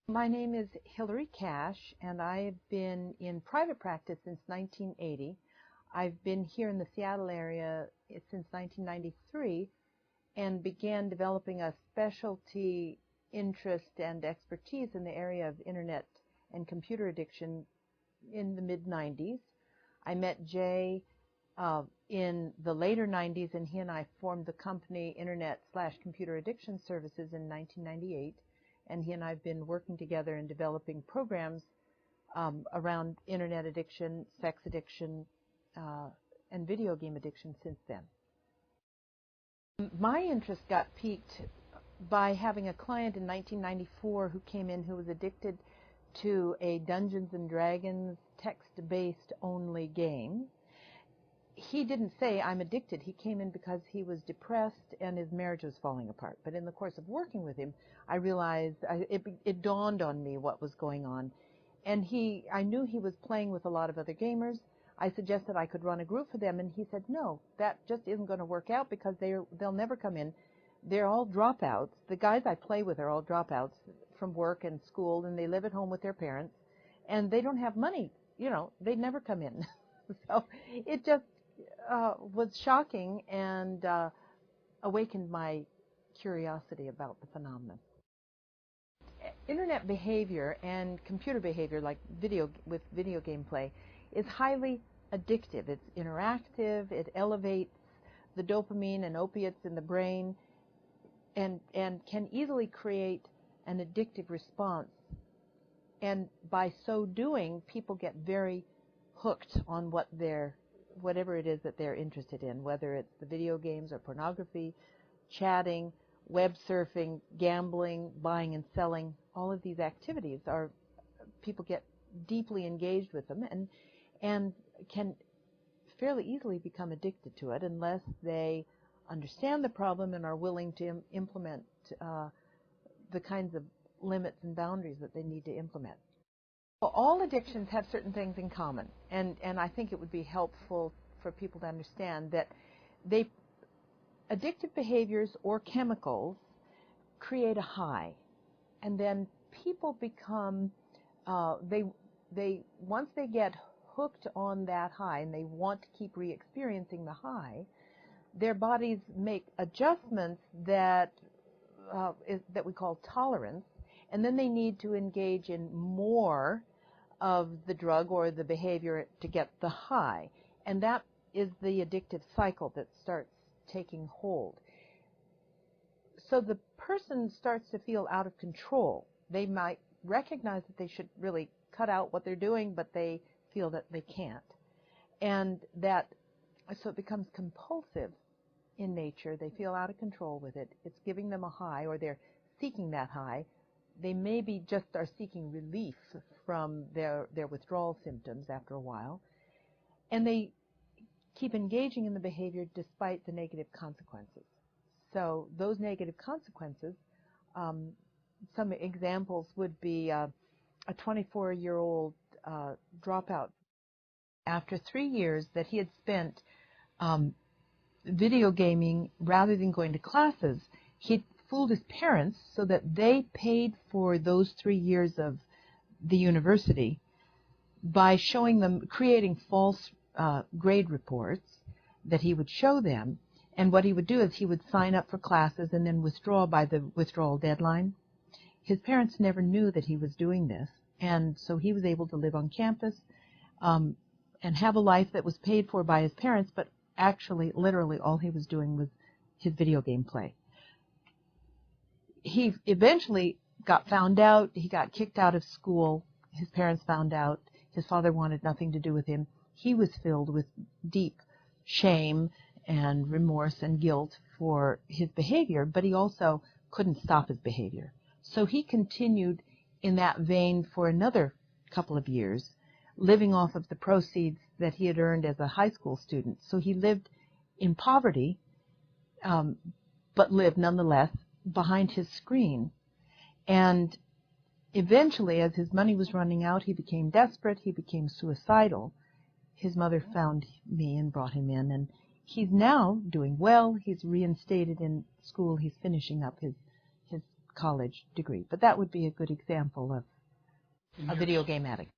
My name is Hilarie Cash, and I've been in private practice since 1980. I've been here in the Seattle area since 1993 and began developing a specialty interest and expertise in the area of internet and computer addiction in the mid-90s. I met Jay in the later 90s, and he and I formed the company Internet/Computer Addiction Services in 1998. And he and I have been working together in developing programs around internet addiction, sex addiction, and video game addiction since then. My interest got piqued by having a client in 1994 who came in who was addicted to a Dungeons & Dragons text-based only game. He didn't say, "I'm addicted." He came in because he was depressed and his marriage was falling apart. But in the course of working with him, I realized, it dawned on me what was going on. And I knew he was playing with a lot of other gamers. I suggested I could run a group for them, and he said, "No, that just isn't going to work out because they'll never come in. They're all dropouts. The guys I play with are all dropouts from work and school, and they live at home with their parents, and they don't have money. They'd never come in." So it just was shocking and awakened my curiosity about the phenomenon. Internet behavior and computer behavior, like with video game play, is highly addictive. It's interactive. It elevates the dopamine and opiates in the brain, and can easily create an addictive response. And by so doing, people get very hooked on whatever it is that they're interested in, whether it's the video games or pornography, chatting, web surfing, gambling, buying and selling. All of these activities people get deeply engaged with them and can fairly easily become addicted to it unless they understand the problem and are willing to implement the kinds of limits and boundaries that they need to implement. All addictions have certain things in common, and I think it would be helpful for people to understand that addictive behaviors or chemicals create a high, and then people become once they get hooked on that high and they want to keep re-experiencing the high, their bodies make adjustments that we call tolerance, and then they need to engage in more of the drug or the behavior to get the high. And that is the addictive cycle that starts taking hold. So the person starts to feel out of control. They might recognize that they should really cut out what they're doing, but they feel that they can't. And so it becomes compulsive in nature. They feel out of control with it. It's giving them a high, or they're seeking that high. They maybe just are seeking relief from their withdrawal symptoms after a while, and they keep engaging in the behavior despite the negative consequences. So those negative consequences, some examples would be a 24-year-old dropout. After 3 years that he had spent video gaming rather than going to classes, he fooled his parents so that they paid for those 3 years of the university by creating false grade reports that he would show them. And what he would do is he would sign up for classes and then withdraw by the withdrawal deadline. His parents never knew that he was doing this, and so he was able to live on campus and have a life that was paid for by his parents, but actually, literally, all he was doing was his video game play. He eventually got found out. He got kicked out of school. His parents found out. His father wanted nothing to do with him. He was filled with deep shame and remorse and guilt for his behavior, but he also couldn't stop his behavior. So he continued in that vein for another couple of years, living off of the proceeds that he had earned as a high school student. So he lived in poverty, but lived nonetheless behind his screen. And eventually, as his money was running out, he became desperate. He became suicidal. His mother found me and brought him in, and he's now doing well. He's reinstated in school. He's finishing up his college degree. But that would be a good example of a video game addict.